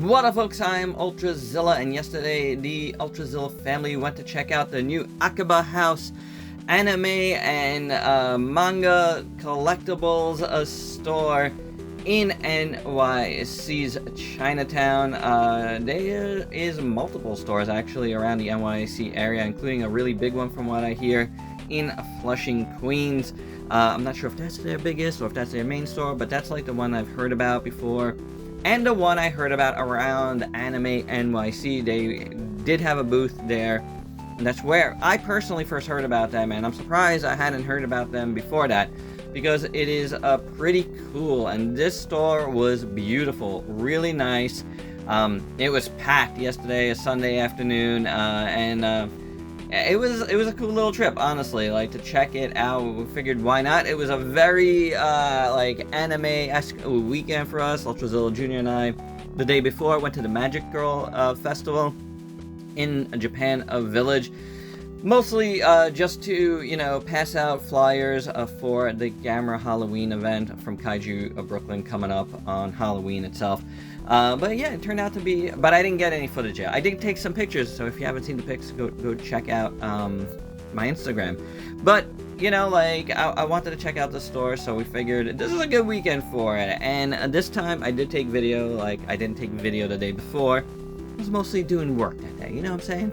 What up, folks? I'm Ultrazilla, and yesterday the Ultrazilla family went to check out the new Akiba House anime and manga collectibles store in NYC's Chinatown. There is multiple stores actually around the NYC area, including a really big one from what I hear in Flushing, Queens. I'm not sure if that's their biggest or if that's their main store, but that's like the one I've heard about before. And the one I heard about around Anime NYC, they did have a booth there, and that's where I personally first heard about them, and I'm surprised I hadn't heard about them before that, because it is pretty cool, and this store was beautiful, really nice. It was packed yesterday, a Sunday afternoon, and it was a cool little trip, honestly, like, to check it out. We figured, why not? It was a very, like, anime-esque weekend for us. Ultrazilla Jr. and I, the day before, went to the Magic Girl Festival in Japan Village. Mostly, just to, you know, pass out flyers for the Gamera Halloween event from Kaiju Brooklyn coming up on Halloween itself. But yeah, it turned out to be, but I didn't get any footage yet. I did take some pictures, so if you haven't seen the pics, go check out my Instagram. But, you know, like, I wanted to check out the store, so we figured this is a good weekend for it. And this time, I did take video, like, I didn't take video the day before. I was mostly doing work that day, you know what I'm saying?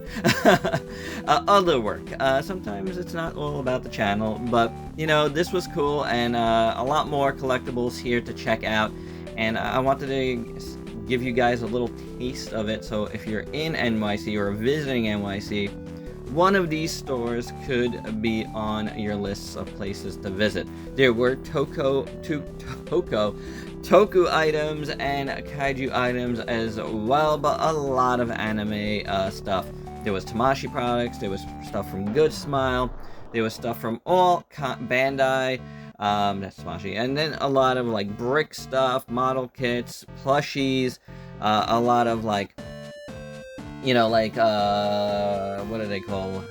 Other work. Sometimes it's not all about the channel, but, you know, this was cool, and a lot more collectibles here to check out. And I wanted to give you guys a little taste of it, so if you're in NYC or visiting NYC, one of these stores could be on your lists of places to visit. There were toku items and kaiju items as well, but a lot of anime stuff. There was Tamashii products, there was stuff from Good Smile, there was stuff from all Bandai, that's Tamashii, and then a lot of like brick stuff, model kits, plushies, a lot of like, you know, like, what are they called?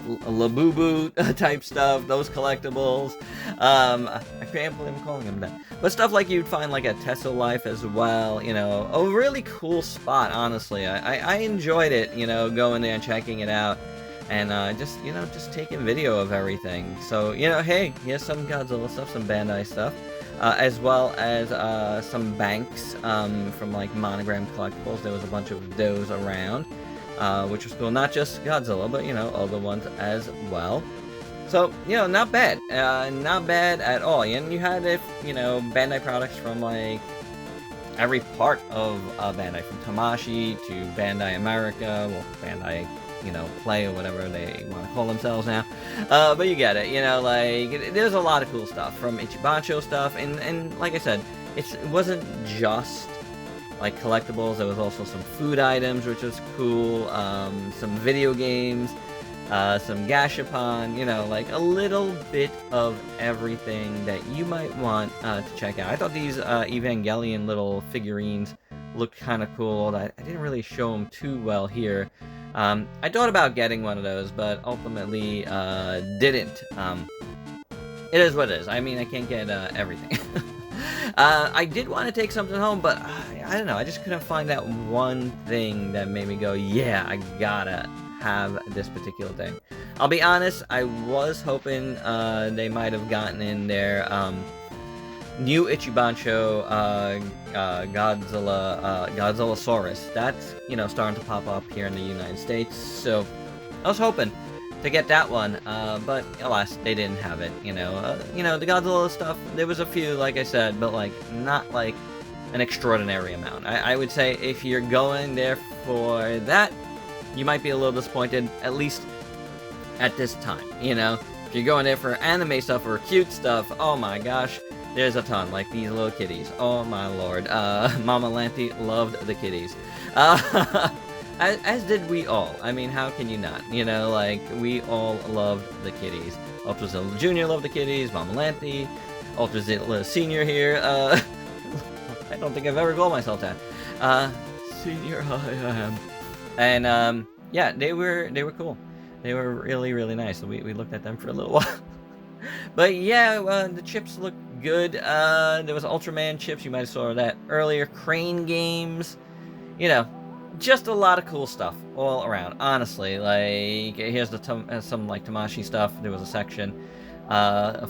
Labubu type stuff, those collectibles. I can't believe I'm calling them that. But stuff like you'd find like at Tesla Life as well, you know, a really cool spot, honestly. I enjoyed it, you know, going there and checking it out. And just, you know, just taking video of everything. So, you know, hey, here's some Godzilla stuff, some Bandai stuff, as well as some banks from like Monogram Collectibles. There was a bunch of those around, which was cool. Not just Godzilla, but, you know, other ones as well. So, you know, not bad. Not bad at all. And you had, you know, Bandai products from like every part of Bandai, from Tamashii to Bandai America, well, Bandai, you know, Play or whatever they want to call themselves now. But you get it, you know, like, there's a lot of cool stuff from Ichibancho stuff, and like I said, it wasn't just like collectibles. There was also some food items, which was cool, some video games, some gashapon, you know, like a little bit of everything that you might want to check out. I thought these Evangelion little figurines looked kind of cool. I didn't really show them too well here. I thought about getting one of those, but ultimately didn't. It is what it is. I mean, I can't get everything. I did want to take something home, but I don't know. I just couldn't find that one thing that made me go, yeah, I gotta have this particular thing. I'll be honest, I was hoping they might have gotten in their new Ichibancho Godzillasaurus. That's, you know, starting to pop up here in the United States, so I was hoping to get that one, but alas, they didn't have it, you know. You know, the Godzilla stuff, there was a few, like I said, but like, not like an extraordinary amount. I would say if you're going there for that, you might be a little disappointed, at least at this time, you know. If you're going there for anime stuff or cute stuff, oh my gosh, there's a ton, like these little kitties. Oh my lord. Mama Lanty loved the kitties. As did we all. I mean, how can you not? You know, like, we all loved the kitties. Ultrazilla Jr. loved the kitties, Mama Lanty, Ultrazilla Senior here. I don't think I've ever called myself that. Senior, I am. And, yeah, they were cool. They were really, really nice. We looked at them for a little while. But yeah, the chips look good. There was Ultraman chips. You might have saw that earlier. Crane Games. you know, just a lot of cool stuff all around, honestly. Like, here's some like Tamashii stuff. There was a section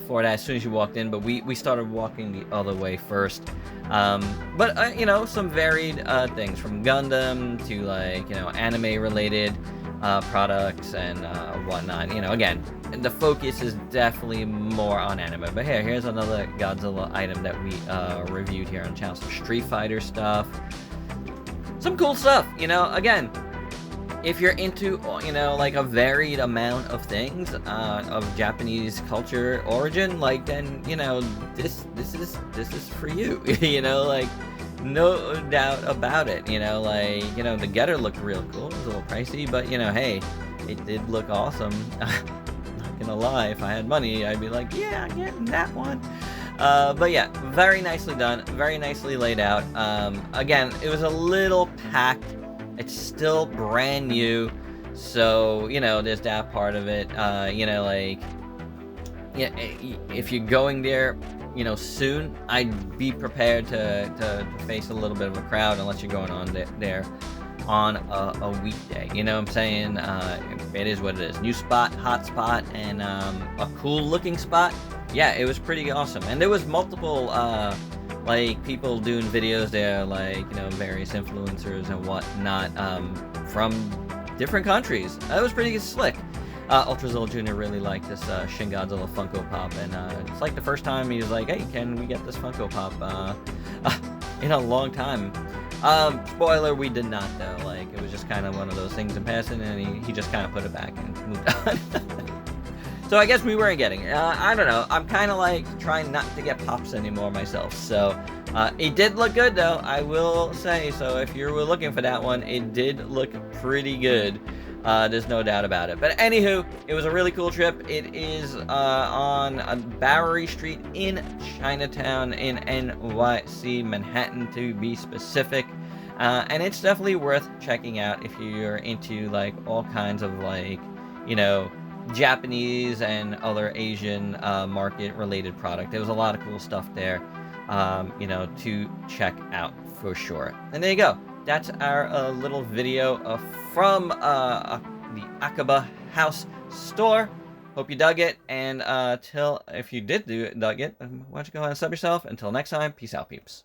for that as soon as you walked in, but we started walking the other way first. But you know, some varied things, from Gundam to, like, you know, anime related products and whatnot. You know, again, the focus is definitely more on anime. But here's another Godzilla item that we reviewed here on the channel. Some Street Fighter stuff, some cool stuff. You know, again, if you're into, you know, like a varied amount of things of Japanese culture origin, like, then, you know, this is for you. You know, like, no doubt about it. You know, like, you know, the Getter looked real cool. It was a little pricey, but, you know, hey, it did look awesome. Not gonna lie, if I had money, I'd be like, yeah, I'm getting that one. But yeah, very nicely done, very nicely laid out. Again, it was a little packed. It's still brand new, so, you know, there's that part of it. You know, like, yeah, if you're going there, you know, soon, I'd be prepared to face a little bit of a crowd unless you're going on there on a weekday. You know what I'm saying? It is what it is. New spot, hot spot, and a cool looking spot. Yeah, it was pretty awesome. And there was multiple like people doing videos there, like, you know, various influencers and whatnot from different countries. That was pretty slick. Ultrazilla Jr. really liked this Shin Godzilla Funko Pop, and it's like the first time he was like, hey, can we get this Funko Pop in a long time. Spoiler, we did not, though. Like, it was just kind of one of those things in passing, and he just kind of put it back and moved on. So I guess we weren't getting it. I don't know. I'm kind of like trying not to get pops anymore myself. So it did look good, though, I will say. So if you were looking for that one, it did look pretty good. There's no doubt about it. But anywho, it was a really cool trip. It is on Bowery Street in Chinatown in NYC, Manhattan to be specific. And it's definitely worth checking out if you're into, like, all kinds of, like, you know, Japanese and other Asian market related product. There was a lot of cool stuff there, you know, to check out for sure. And there you go. That's our little video from the Akiba House store. Hope you dug it, and if you did dug it, why don't you go ahead and sub yourself. Until next time, peace out, peeps.